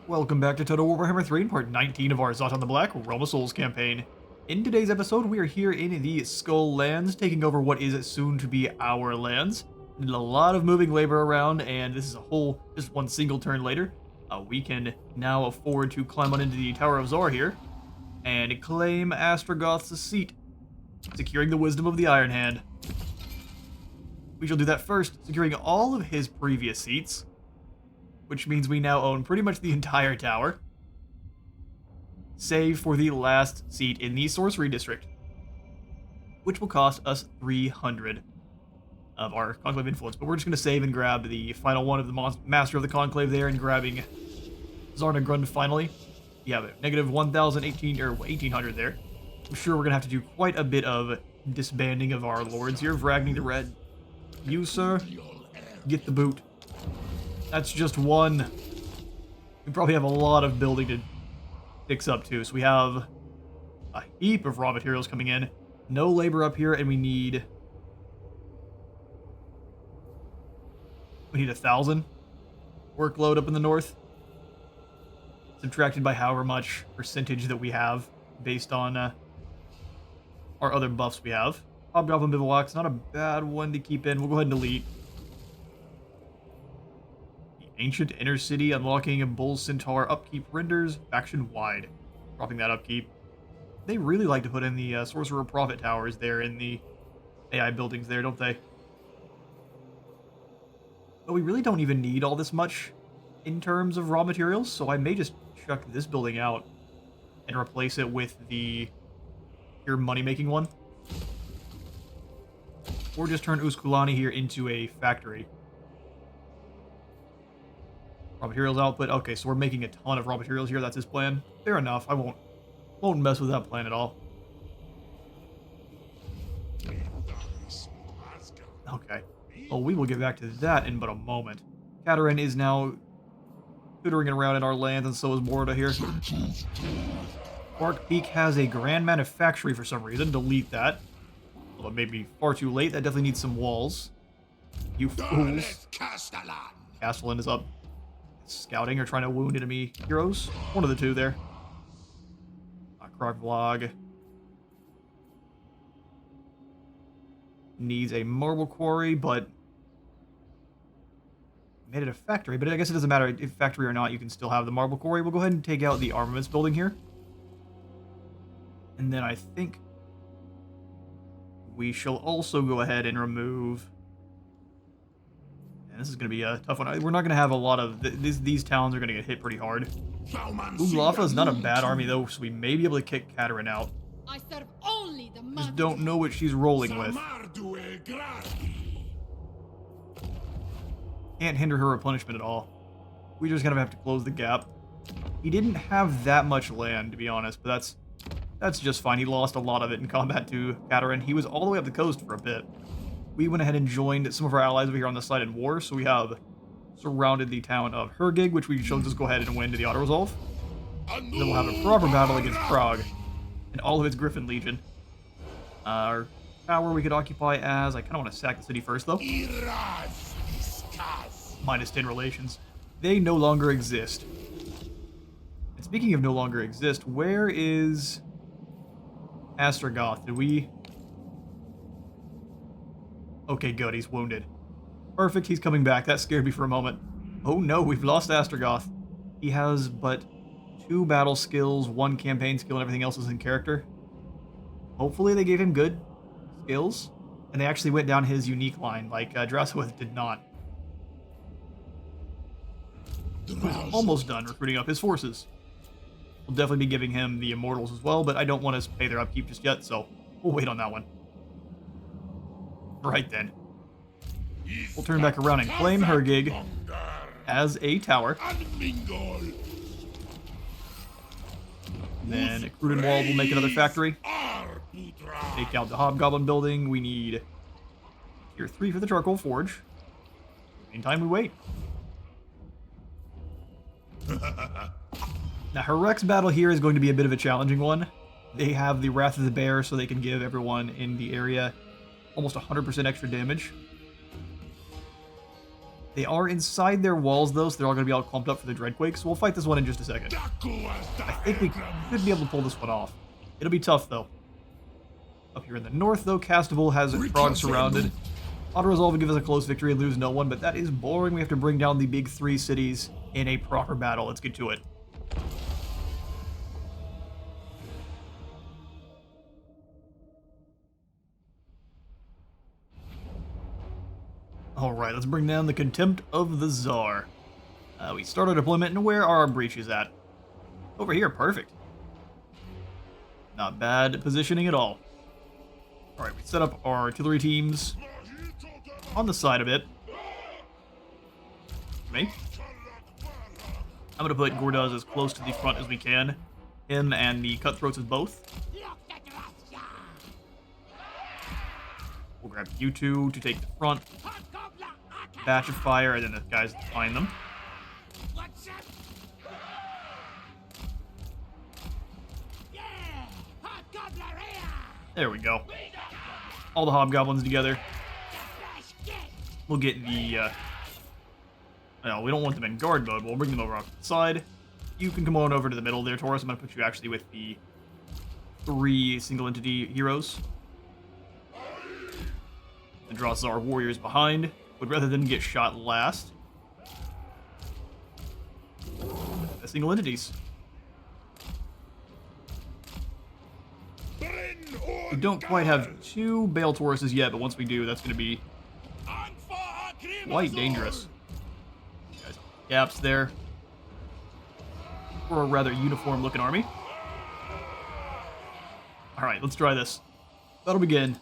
Welcome back to Total Warhammer 3 in part 19 of our Zhatan the Black Realm of Souls campaign. In today's episode, we are here in the Skull Lands, taking over what is soon to be our lands. A lot of moving labor around, and this is just one single turn later. We can now afford to climb on into the Tower of Zharr here, and claim Astragoth's seat, securing the wisdom of the Iron Hand. We shall do that first, securing all of his previous seats, which means we now own pretty much the entire tower, save for the last seat in the Sorcery District, which will cost us 300 of our Conclave influence. But we're just going to save and grab the final one of the Master of the Conclave there, and grabbing Zharr-Naggrund finally. Yeah, but negative 1,018 or 1,800 there. I'm sure we're going to have to do quite a bit of disbanding of our lords here. Vragni the Red, you, sir, get the boot. That's just one. We probably have a lot of building to fix up too. So we have a heap of raw materials coming in. No labor up here, and we need 1,000 workload up in the north. Subtracted by however much percentage that we have based on our other buffs we have. Hobgoblin Bivouac's not a bad one to keep in. We'll go ahead and delete. Ancient Inner City, unlocking a Bull Centaur upkeep renders faction wide. Dropping that upkeep. They really like to put in the Sorcerer Prophet Towers there in the AI buildings there, don't they? But we really don't even need all this much in terms of raw materials, so I may just chuck this building out and replace it with the pure money-making one. Or just turn Uskulani here into a factory. Raw materials output. Okay, so we're making a ton of raw materials here. That's his plan. Fair enough. I won't mess with that plan at all. Okay. Well, we will get back to that in but a moment. Katarin is now tutoring around in our lands, and so is Morda here. Bark Peak has a grand manufactory for some reason. Delete that. Well, it may be far too late. That definitely needs some walls. You fools. Castellan is up. Scouting or trying to wound enemy heroes. One of the two there. Croc Vlog needs a marble quarry, but made it a factory. But I guess it doesn't matter if factory or not, you can still have the marble quarry. We'll go ahead and take out the armaments building here. And then I think we shall also go ahead and remove... This is going to be a tough one. We're not going to have a lot of... These towns are going to get hit pretty hard. Uglafa is not a bad army, though, so we may be able to kick Katarin out. I serve only the just don't know what she's rolling with. Can't hinder her replenishment at all. We just kind of have to close the gap. He didn't have that much land, to be honest, but that's just fine. He lost a lot of it in combat to Katarin. He was all the way up the coast for a bit. We went ahead and joined some of our allies over here on the side in war, so we have surrounded the town of Hergig, which we shall just go ahead and win to the auto-resolve. Then we'll have a proper battle against Prague and all of its Griffin Legion. Our tower we could occupy as... I kind of want to sack the city first, though. Minus 10 relations. They no longer exist. And speaking of no longer exist, where is Astragoth? Did we... Okay, good. He's wounded. Perfect. He's coming back. That scared me for a moment. Oh no, we've lost Astragoth. He has but 2 battle skills, 1 campaign skill, and everything else is in character. Hopefully they gave him good skills, and they actually went down his unique line, like Drasowith did not. We're almost done recruiting up his forces. We'll definitely be giving him the Immortals as well, but I don't want to pay their upkeep just yet, so we'll wait on that one. Right then. We'll turn back around and claim Hergig as a tower. Then Crudenwald will make another factory. Take out the Hobgoblin building. We need tier 3 for the Charcoal Forge. Meantime, we wait. Now, Herrek's battle here is going to be a bit of a challenging one. They have the Wrath of the Bear, so they can give everyone in the area almost 100% extra damage. They are inside their walls, though, so they're all going to be all clumped up for the Dreadquake, so we'll fight this one in just a second. I think we could be able to pull this one off. It'll be tough, though. Up here in the north, though, Castival has Prague surrounded. Auto-resolve will give us a close victory and lose no one, but that is boring. We have to bring down the big 3 cities in a proper battle. Let's get to it. Alright, let's bring down the Contempt of the Zharr. We start our deployment, and where are our breaches at? Over here, perfect. Not bad positioning at all. Alright, we set up our artillery teams on the side of it. Me. I'm going to put Gordaz as close to the front as we can. Him and the Cutthroats as both. We'll grab you two to take the front. Batch of fire, and then the guys behind them. There we go. All the hobgoblins together. We'll get the, no, we don't want them in guard mode. We'll bring them over off to the side. You can come on over to the middle there, Taurus. I'm going to put you actually with the 3 single entity heroes. The draw Zharr warriors behind. Would rather than get shot last. The single entities. We don't quite have 2 Bale Tauruses yet, but once we do, that's going to be quite dangerous. Guys, gaps there. For a rather uniform looking army. Alright, let's try this. That'll begin.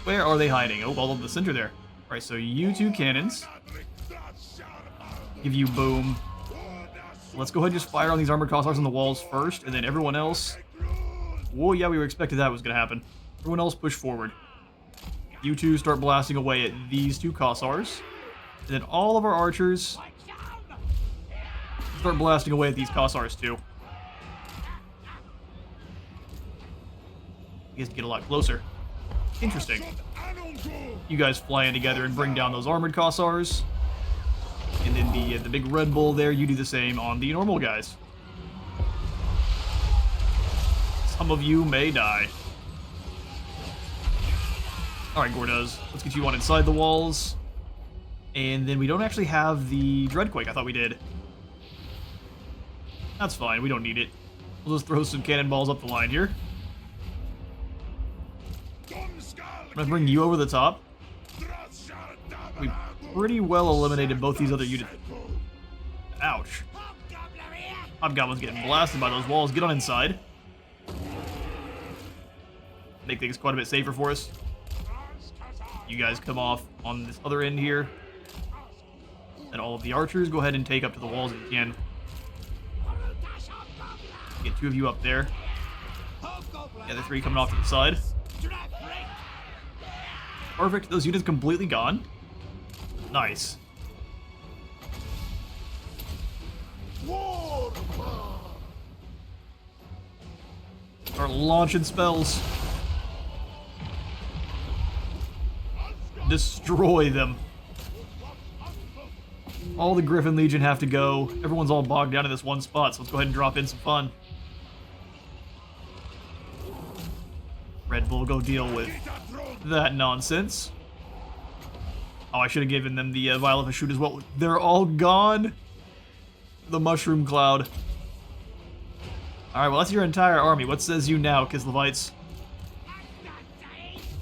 Where are they hiding? Oh, all over the center there. Alright, so you 2 cannons. Give you boom. Let's go ahead and just fire on these armored Cossars on the walls first, and then everyone else... Whoa, yeah, we were expecting that was going to happen. Everyone else push forward. You 2 start blasting away at these 2 Cossars. And then all of our archers start blasting away at these Cossars too. You guys get a lot closer. Interesting. You guys fly in together and bring down those armored Cossars. And then the big Red Bull there, you do the same on the normal guys. Some of you may die. Alright, Gordaz, let's get you on inside the walls. And then we don't actually have the Dreadquake. I thought we did. That's fine, we don't need it. We'll just throw some cannonballs up the line here. I'm gonna bring you over the top. We pretty well eliminated both these other units. Ouch. Hobgoblin's getting blasted by those walls. Get on inside. Make things quite a bit safer for us. You guys come off on this other end here. And all of the archers, go ahead and take up to the walls if you can. Get 2 of you up there. The other 3 coming off to the side. Perfect. Those units completely gone. Nice. Start launching spells. Destroy them. All the Griffin Legion have to go. Everyone's all bogged down in this one spot, so let's go ahead and drop in some fun. Red Bull, go deal with that nonsense. Oh, I should have given them the Vial of a Shoot as well. They're all gone. The Mushroom Cloud. Alright, well, that's your entire army. What says you now, Kislevites?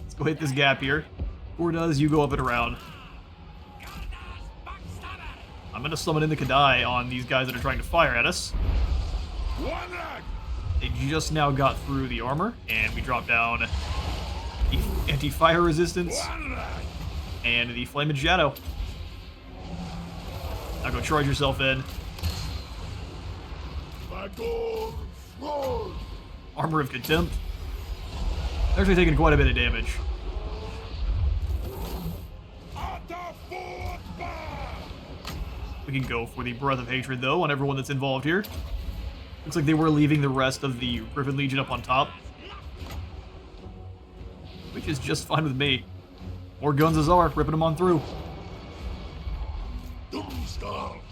Let's go hit this gap here. Gordaz, you go up and around. I'm going to summon in the Kadai on these guys that are trying to fire at us. They just now got through the armor, and we drop down the anti-fire resistance and the Flame and Shadow. Now go charge yourself in. Armor of Contempt. They're actually taking quite a bit of damage. We can go for the Breath of Hatred, though, on everyone that's involved here. Looks like they were leaving the rest of the Griffin Legion up on top. Which is just fine with me. More guns as are, ripping them on through.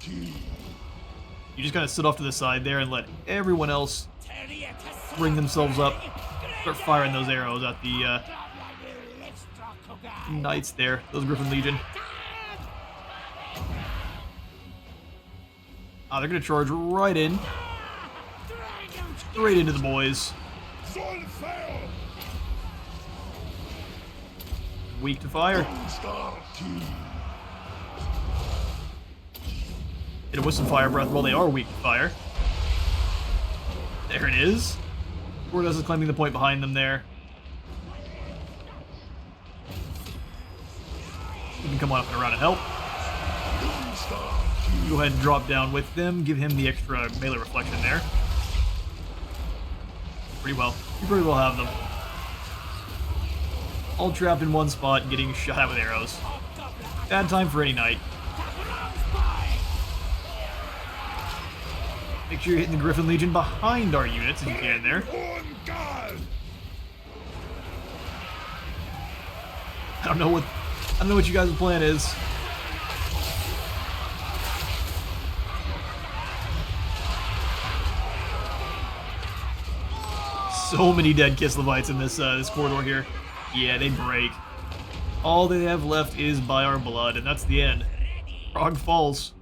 You just kind of sit off to the side there and let everyone else bring themselves up. Start firing those arrows at the knights there, those Griffin Legion. They're going to charge right in. Straight into the boys. Weak to fire. Hit it with some fire breath while they are weak to fire. There it is. Gordos is claiming the point behind them there. You can come on up and around and help. Go ahead and drop down with them. Give him the extra melee reflection there. Pretty well. You pretty well have them. All trapped in one spot, getting shot at with arrows. Bad time for any knight. Make sure you're hitting the Griffin Legion behind our units if you can there. I don't know what you guys' plan is. So many dead Kislevites in this this corridor here. Yeah, they break. All they have left is by our blood, and that's the end. Prague falls.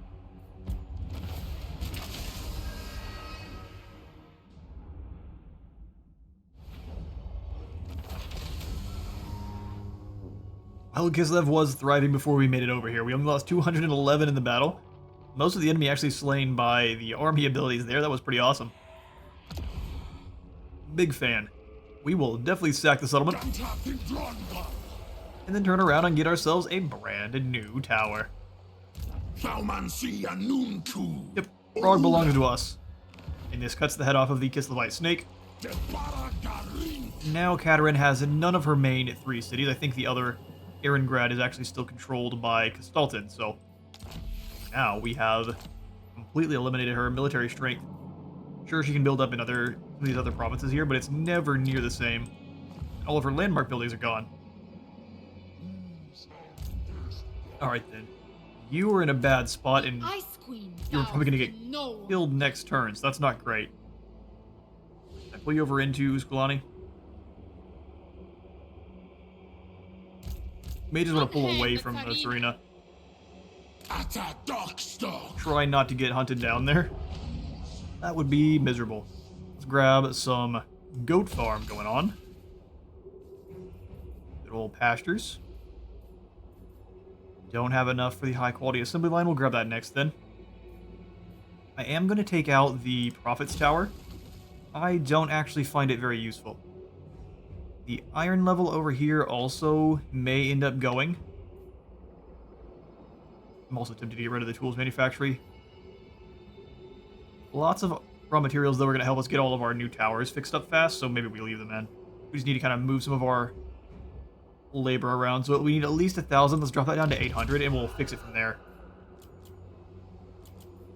Well, Kislev was thriving before we made it over here. We only lost 211 in the battle. Most of the enemy actually slain by the army abilities there. That was pretty awesome. Big fan. We will definitely sack the settlement. And then turn around and get ourselves a brand new tower. Yep, Prague belongs to us. And this cuts the head off of the Kislevite snake. Now Katerin has none of her main 3 cities. I think the other Zharr-Naggrund is actually still controlled by Kastaltin, so now we have completely eliminated her military strength. Sure, she can build up in some of these other provinces here, but it's never near the same. All of her landmark buildings are gone. Alright then. You were in a bad spot, and you're probably going to get killed next turn, so that's not great. Can I pull you over into Uskulani? May just want to pull away from Serena. Try not to get hunted down there. That would be miserable. Let's grab some goat farm going on. Good old pastures. Don't have enough for the high quality assembly line. We'll grab that next then. I am going to take out the Prophet's Tower. I don't actually find it very useful. The iron level over here also may end up going. I'm also tempted to get rid of the tools manufactory. Lots of raw materials that are going to help us get all of our new towers fixed up fast, so maybe we leave them in. We just need to kind of move some of our labor around. So we need at least 1,000. Let's drop that down to 800, and we'll fix it from there.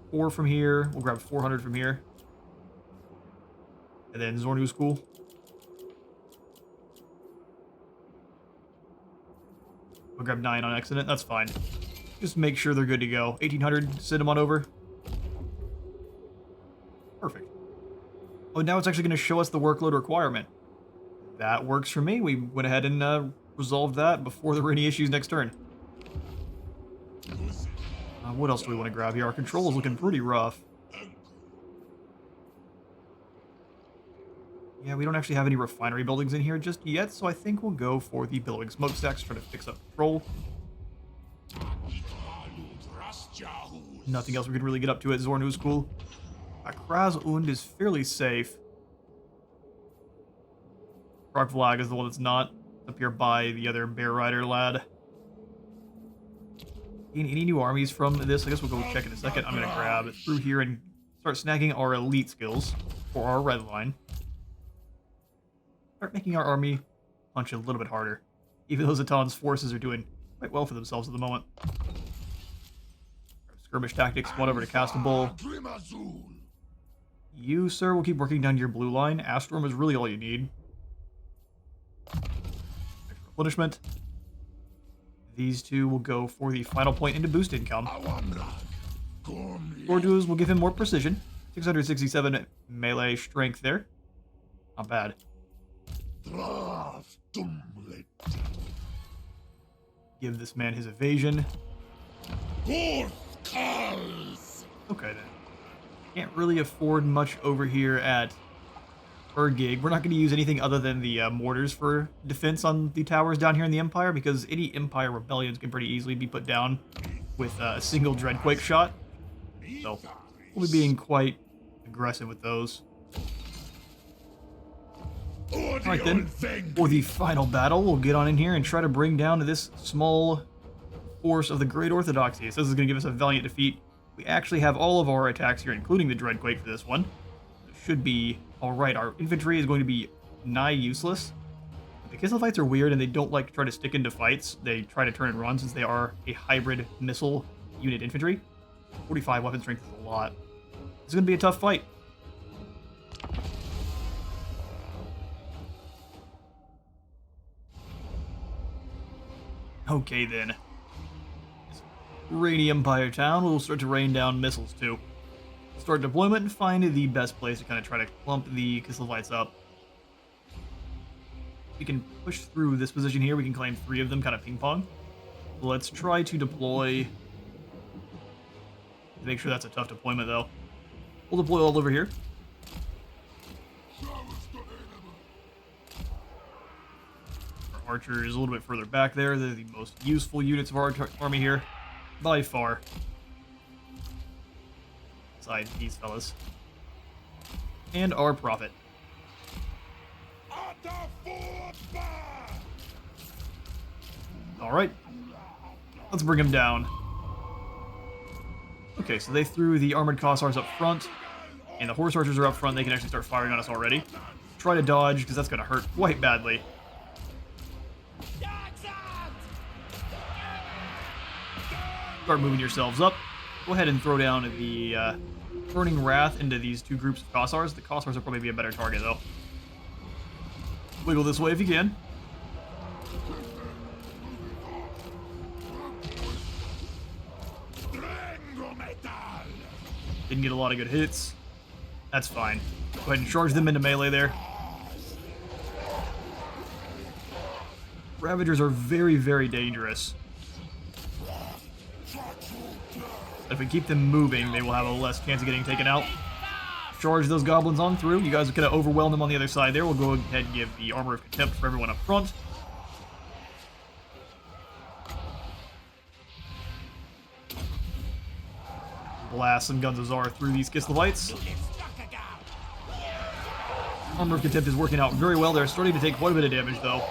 4 from here. We'll grab 400 from here. And then Zornu's cool. We'll grab 9 on accident. That's fine. Just make sure they're good to go. 1,800. Send them on over. Perfect. Oh, now it's actually going to show us the workload requirement. That works for me. We went ahead and resolved that before there were any issues next turn. What else do we want to grab here? Our control is looking pretty rough. Yeah, we don't actually have any refinery buildings in here just yet, so I think we'll go for the billowing smokestacks, try to fix up control. Nothing else we can really get up to at Zornu's cool. Kraz-Und is fairly safe. Prague is the one that's not. Up here by the other Bear Rider lad. Any new armies from this? I guess we'll go check in a second. I'm going to grab through here and start snagging our elite skills for our red line. Start making our army punch a little bit harder. Even though Zhatan's forces are doing quite well for themselves at the moment. Skirmish tactics, whatever to cast a bull. You, sir, will keep working down your blue line. Astrum is really all you need. Extra replenishment. These two will go for the final point into boost income. Sword will give him more precision. 667 melee strength there. Not bad. Give this man his evasion. Okay then. Can't really afford much over here at Gig. We're not going to use anything other than the mortars for defense on the towers down here in the Empire, because any Empire rebellions can pretty easily be put down with a single Dreadquake shot. So we'll be being quite aggressive with those. Alright then, for the final battle, we'll get on in here and try to bring down this small force of the Great Orthodoxy. So this is going to give us a valiant defeat. We actually have all of our attacks here, including the Dreadquake for this one. It should be alright. Our infantry is going to be nigh useless. The Kislevites are weird and they don't like to try to stick into fights. They try to turn and run since they are a hybrid missile unit infantry. 45 weapon strength is a lot. It's going to be a tough fight. Okay then. Rainy Empire town, we'll start to rain down missiles too. Start deployment and find the best place to kind of try to clump the Kislevites up. We can push through this position here. We can claim 3 of them, kind of ping pong. Let's try to deploy. Make sure that's a tough deployment though. We'll deploy all over here. Our archer is a little bit further back there. They're the most useful units of our army here, by far. Besides these fellas. And our prophet. Alright. Let's bring him down. Okay, so they threw the armored Kossars up front, and the horse archers are up front. They can actually start firing on us already. Try to dodge, because that's going to hurt quite badly. Start moving yourselves up. Go ahead and throw down the Burning Wrath into these 2 groups of Kossars. The Kossars will probably be a better target, though. Wiggle this way if you can. Didn't get a lot of good hits. That's fine. Go ahead and charge them into melee there. Ravagers are very, very dangerous. If we keep them moving, they will have a less chance of getting taken out. Charge those goblins on through. You guys are going to overwhelm them on the other side there. We'll go ahead and give the Armor of Contempt for everyone up front. Blast some Guns of Zharr through these Kislevites. Armor of Contempt is working out very well. They're starting to take quite a bit of damage, though.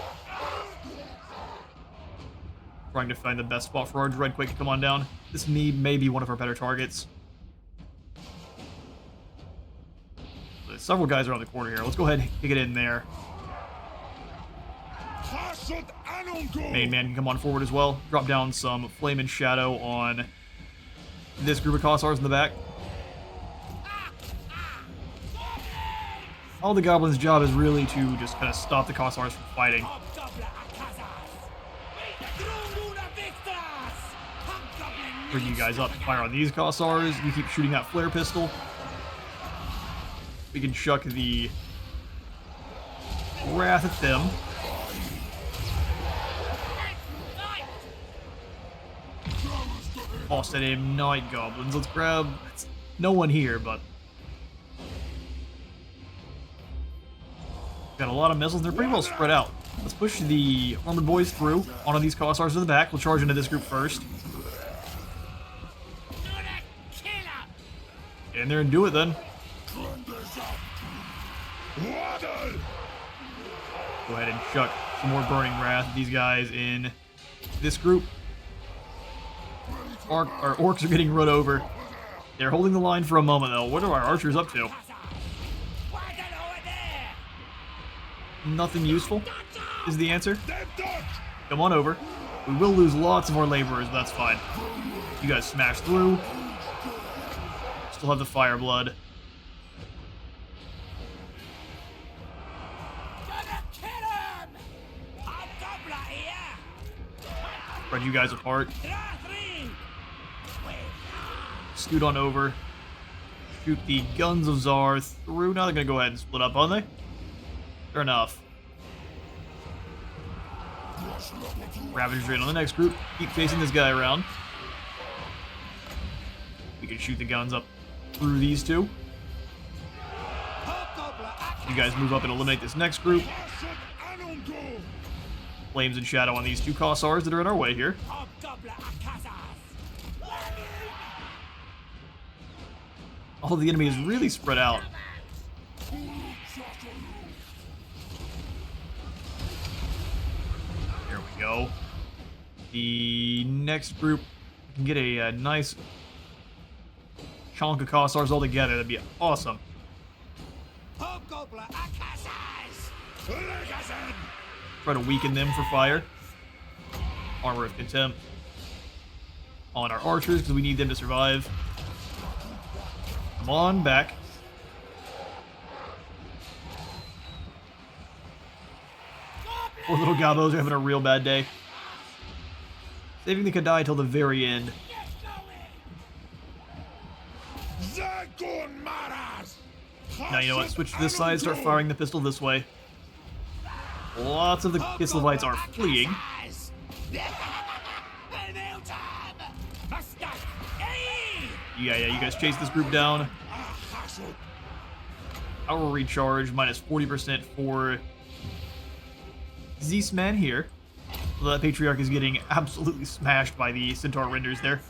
Trying to find the best spot for our Dreadquake to come on down. This may be one of our better targets. There's several guys around the corner here. Let's go ahead and kick it in there. Main man can come on forward as well. Drop down some Flame and Shadow on this group of Kossars in the back. All the goblins' job is really to just kind of stop the Kossars from fighting. Bring you guys up, fire on these Kossars. You keep shooting that flare pistol. We can chuck the Wrath at them. Lost at aim, Night Goblins. Let's grab... No one here, but... Got a lot of missiles. They're pretty well spread out. Let's push the Armored Boys through. Onto these Kossars in the back. We'll charge into this group first. Get in there and do it then. Go ahead and chuck some more Burning Wrath. These guys in this group. Our orcs are getting run over. They're holding the line for a moment, though. What are our archers up to? Nothing useful is the answer. Come on over. We will lose lots of our laborers, but that's fine. You guys smash through. Still have the Fire Blood. Spread you guys apart. scoot on over. Shoot the guns of Zharr through. Now they're going to go ahead and split up, aren't they? Fair enough. Ravagers in on the next group. Keep chasing this guy around. We can shoot the guns up through these two. You guys move up and eliminate this next group. Flames and Shadow on these two Kossars that are in our way here. All the enemy is really spread out. There we go. The next group can get a nice chunk of Kossars all together. That'd be awesome. Try to weaken them for fire. Armor of Contempt on our archers because we need them to survive. Come on, back. Poor little Gabos are having a real bad day. Saving the Kadai till the very end. Now, you know what? Switch to this side, start firing the pistol this way. Lots of the Kislevites are fleeing. Yeah, you guys chase this group down. Power recharge, minus 40% for Zeus-Man here. So that Patriarch is getting absolutely smashed by the Centaur renders there.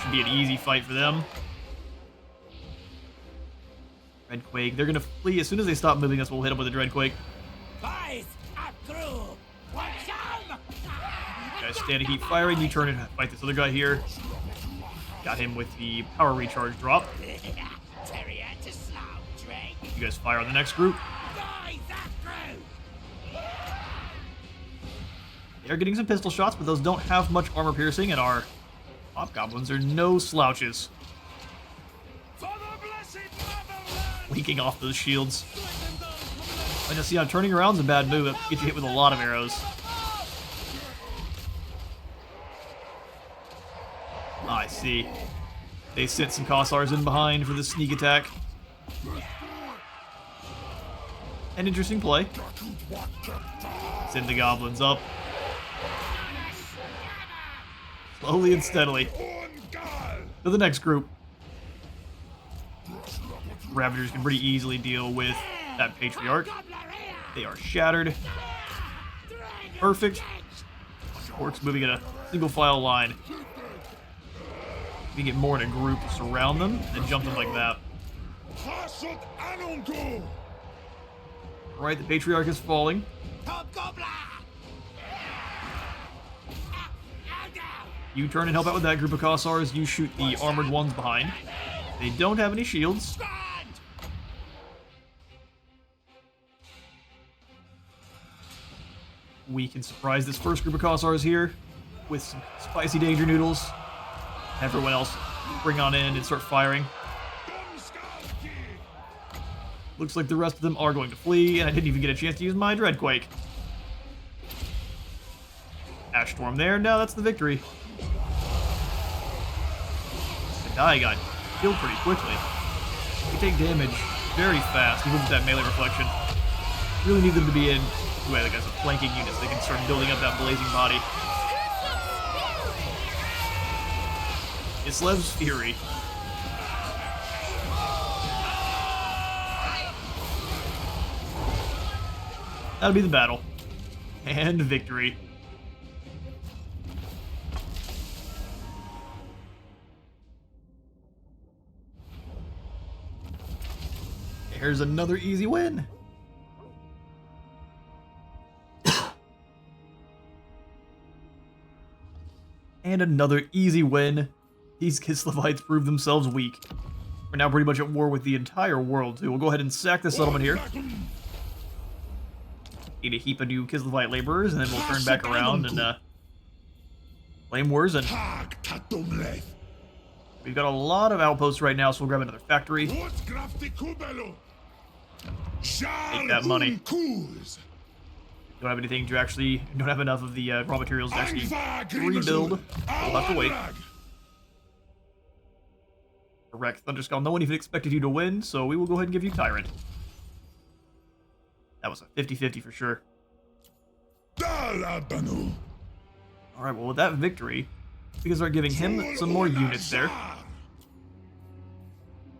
Should be an easy fight for them. Dreadquake, they're gonna flee as soon as they stop moving us. We'll hit them with a Dreadquake. Guys, stand and keep firing. You turn and fight this other guy here. Got him with the power recharge drop. You guys fire on the next group. They're getting some pistol shots, but those don't have much armor piercing, and our hobgoblins are no slouches. Leaking off those shields. I just see how turning around is a bad move. It gets you hit with a lot of arrows. I see. They sent some Kossars in behind for the sneak attack. An interesting play. Send the goblins up. Slowly and steadily. To the next group. Ravagers can pretty easily deal with that Patriarch. They are shattered. Perfect. Orcs moving in a single file line. We get more in a group to surround them and jump them like that. Right, the Patriarch is falling. You turn and help out with that group of Kossars. You shoot the armored ones behind. They don't have any shields. We can surprise this first group of Kossars here with some spicy danger noodles. Everyone else bring on in and start firing. Looks like the rest of them are going to flee, and I didn't even get a chance to use my Dreadquake. Ash Storm there. Now that's the victory. The guy got killed pretty quickly. They take damage very fast, even with that melee reflection. Really need them to be in, well, like as a flanking unit, so they can start building up that blazing body. Kislev's Fury. That'll be the battle. And victory. Here's another easy win. And another easy win. These Kislevites prove themselves weak. We're now pretty much at war with the entire world, too. We'll go ahead and sack the settlement here. Need a heap of new Kislevite laborers, and then we'll turn back around and flame wars. And we've got a lot of outposts right now, so we'll grab another factory. Take that money. Don't have anything to actually, don't have enough of the raw materials to actually rebuild. We'll have to wait. Correct, Thunderskull. No one even expected you to win, so we will go ahead and give you Tyrant. That was a 50-50 for sure. Alright, well with that victory, we can start giving him some more units there. I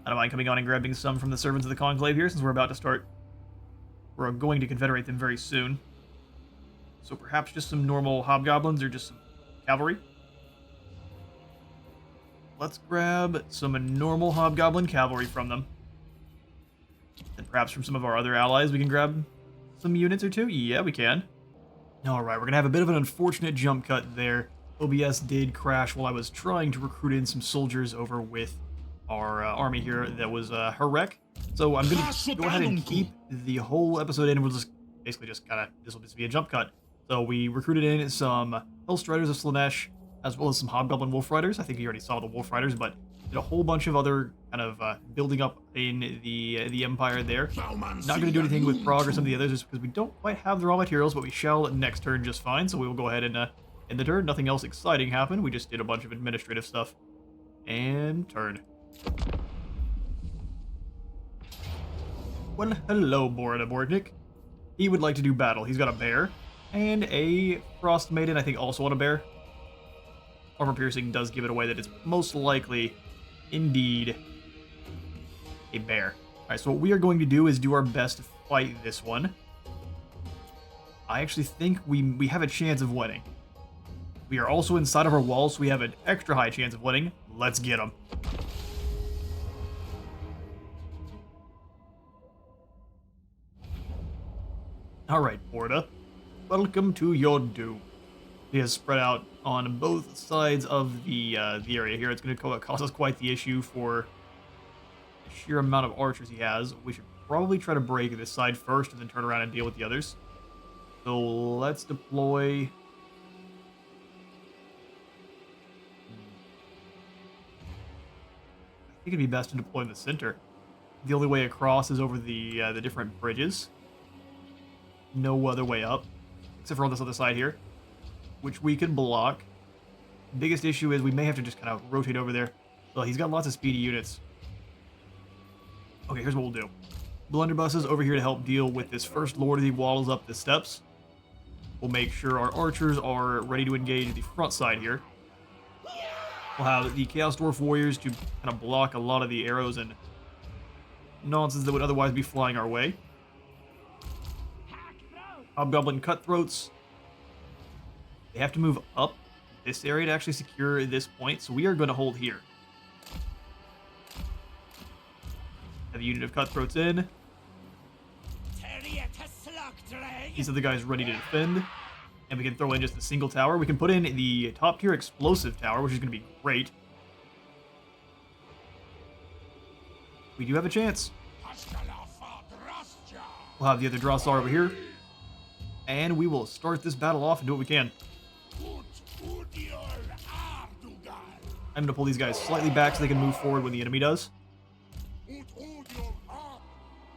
don't mind coming on and grabbing some from the servants of the Conclave here, since we're about to start. We're going to confederate them very soon. So perhaps just some normal hobgoblins or just some cavalry. Let's grab some normal hobgoblin cavalry from them. And perhaps from some of our other allies we can grab some units or two? Yeah, we can. Alright, we're going to have a bit of an unfortunate jump cut there. OBS did crash while I was trying to recruit in some soldiers over with our army here that was Harek. So I'm going to go ahead and keep the whole episode in, and we'll just basically just kind of, this will just be a jump cut. So we recruited in some Hellstriders of Slaanesh, as well as some Hobgoblin Wolf Riders. I think you already saw the Wolf Riders, but did a whole bunch of other kind of building up in the Empire there. Not going to do anything with Prague or some of the others just because we don't quite have the raw materials, but we shall next turn just fine. So we will go ahead and end the turn. Nothing else exciting happened. We just did a bunch of administrative stuff. And turn. Well, hello, Borda Bordnik. He would like to do battle. He's got a bear and a Frost Maiden, I think, also on a bear. Armor piercing does give it away that it's most likely, indeed, a bear. Alright, so what we are going to do is do our best to fight this one. I actually think we have a chance of winning. We are also inside of our walls, so we have an extra high chance of winning. Let's get them. Alright, Borda. Welcome to your doom. He has spread out on both sides of the area here. It's going to cost us quite the issue for the sheer amount of archers he has. We should probably try to break this side first and then turn around and deal with the others. So let's deploy. I think it'd be best to deploy in the center. The only way across is over the different bridges. No other way up, except for on this other side here, which we can block. Biggest issue is we may have to just kind of rotate over there. Well, he's got lots of speedy units. Okay, here's what we'll do. Blunderbuss is over here to help deal with this first lord as he waddles up the steps. We'll make sure our archers are ready to engage the front side here. We'll have the Chaos Dwarf warriors to kind of block a lot of the arrows and nonsense that would otherwise be flying our way. Hobgoblin cutthroats. They have to move up this area to actually secure this point, so we are going to hold here. Have a unit of cutthroats in. These are the guys ready to defend. And we can throw in just a single tower. We can put in the top tier explosive tower, which is going to be great. We do have a chance. We'll have the other Drossar over here. And we will start this battle off and do what we can. I'm going to pull these guys slightly back so they can move forward when the enemy does.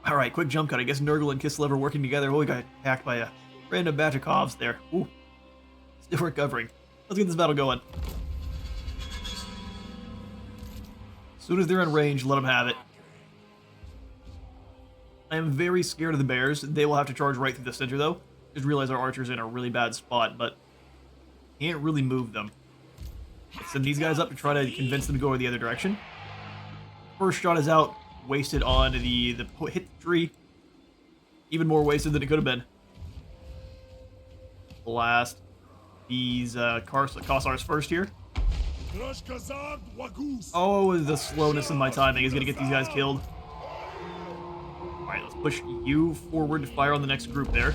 Alright, quick jump cut. I guess Nurgle and Kislev are working together. Oh, we got attacked by a random batch of Kovs there. Ooh. Still recovering. Let's get this battle going. As soon as they're in range, let them have it. I am very scared of the bears. They will have to charge right through the center, though. Just realize our archer's in a really bad spot, but can't really move them. Let's send these guys up to try to convince them to go the other direction. First shot is out. Wasted on the hit tree. Even more wasted than it could have been. Blast these Kossars first here. Oh, the slowness in my timing is going to get these guys killed. Alright, let's push you forward to fire on the next group there.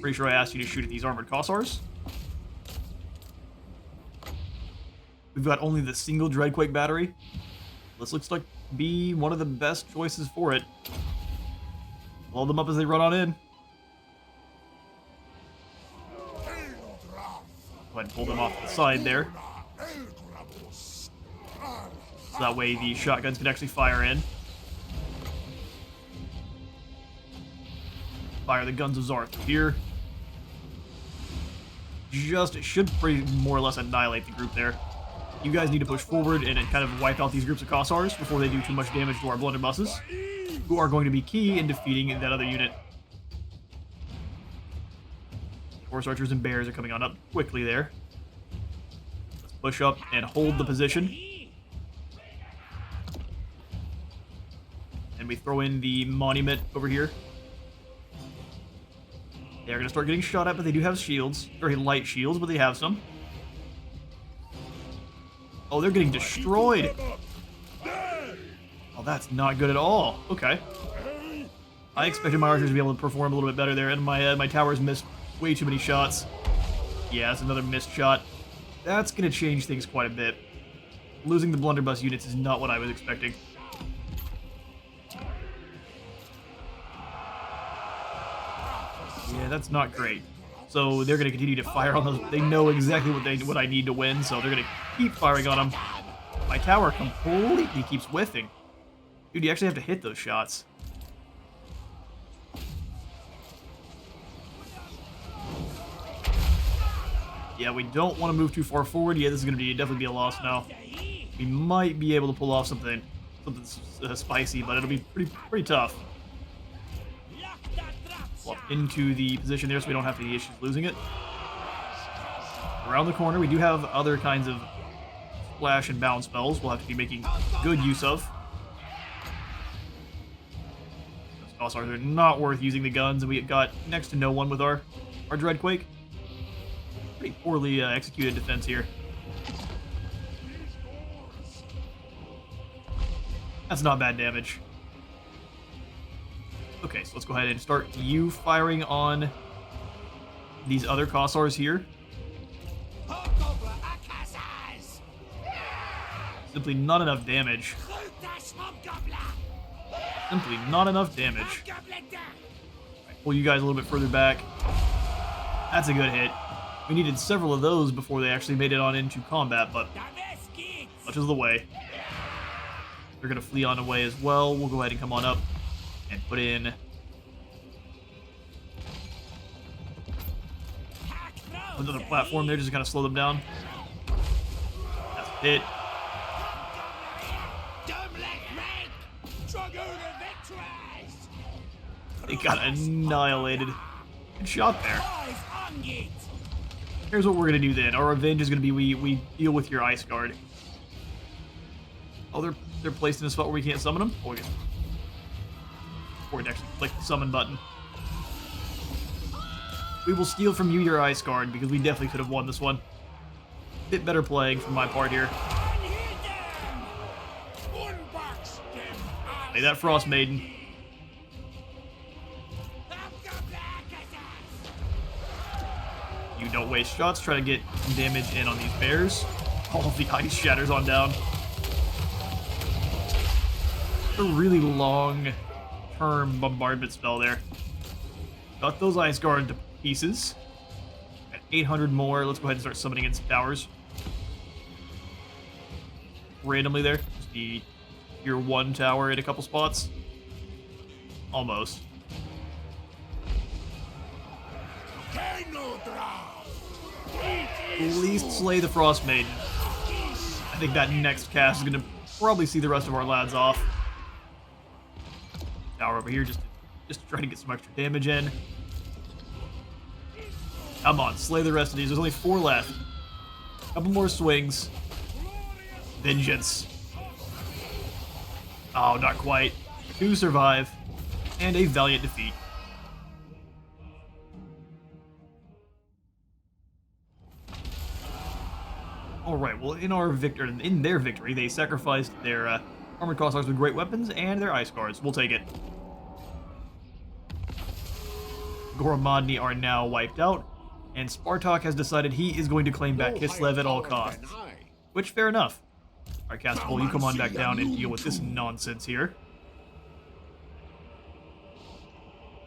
Pretty sure I asked you to shoot at these armored Kossars. We've got only the single Dreadquake battery. This looks like to be one of the best choices for it. Blow them up as they run on in. Go ahead and pull them off the side there. So that way the shotguns can actually fire in. Fire the guns of Zharr through here. Just should pretty more or less annihilate the group there. You guys need to push forward and kind of wipe out these groups of Kossars before they do too much damage to our blunderbusses, who are going to be key in defeating that other unit. Horse archers and bears are coming on up quickly there. Let's push up and hold the position. And we throw in the monument over here. They're going to start getting shot at, but they do have shields. Very light shields, but they have some. Oh, they're getting destroyed. Oh, that's not good at all. Okay. I expected my archers to be able to perform a little bit better there, and my towers missed way too many shots. Yeah, that's another missed shot. That's going to change things quite a bit. Losing the blunderbuss units is not what I was expecting. Yeah, that's not great. So they're going to continue to fire on those. They know exactly what I need to win, so they're going to keep firing on them. My tower completely keeps whiffing. Dude, you actually have to hit those shots. Yeah, we don't want to move too far forward. Yeah, this is going to definitely be a loss now. We might be able to pull off something spicy, but it'll be pretty tough. Into the position there so we don't have any issues losing it. Around the corner, we do have other kinds of splash and bounce spells we'll have to be making good use of. Those Kossars are not worth using the guns, and we got next to no one with our Dreadquake. Pretty poorly executed defense here. That's not bad damage. Okay, so let's go ahead and start you firing on these other Kossars here. Simply not enough damage. Simply not enough damage. Right, pull you guys a little bit further back. That's a good hit. We needed several of those before they actually made it on into combat, but much is the way. They're going to flee on away as well. We'll go ahead and come on up and put in another platform there, just to kind of slow them down. That's a hit. They got annihilated. Good shot there. Here's what we're going to do then. Our revenge is going to be we deal with your Ice Guard. Oh, they're placed in a spot where we can't summon them? Oh, we can. Or to actually click the summon button. We will steal from you your Ice Guard, because we definitely could have won this one. Bit better playing from my part here. Play that Frost Maiden. You don't waste shots, try to get some damage in on these bears. All of the ice shatters on down. A really long-term bombardment spell there. Got those Ice Guard to pieces. At 800 more, let's go ahead and start summoning in some towers. Randomly there, just the tier 1 tower in a couple spots. Almost. At least slay the Frost Maiden. I think that next cast is going to probably see the rest of our lads off. Tower over here just to try to get some extra damage in. Come on, slay the rest of these. There's only 4 left. Couple more swings. Vengeance. Oh, not quite. 2 survive. And a valiant defeat. Alright, well, in their victory, they sacrificed their armored Kossars with great weapons and their Ice Guards. We'll take it. Goromadni are now wiped out, and Spartak has decided he is going to claim back Kislev at all costs. Which, fair enough. Alright, Castable, you come on back down and deal with this nonsense here.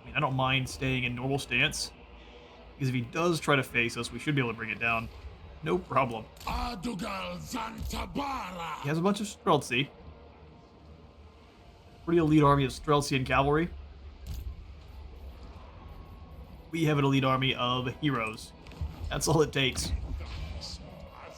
I mean, I don't mind staying in normal stance, because if he does try to face us, we should be able to bring it down. No problem. He has a bunch of Streltsy. Pretty elite army of Streltsy and cavalry. We have an elite army of heroes. That's all it takes.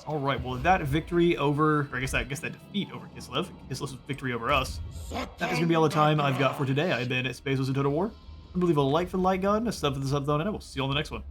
All right, well, that victory over, or I guess that defeat over Kislev, Kislev's victory over us, that is going to be all the time I've got for today. I've been at Space and Total War. Remember to leave a like for the like god and a sub for the sub zone, and I will see you on the next one.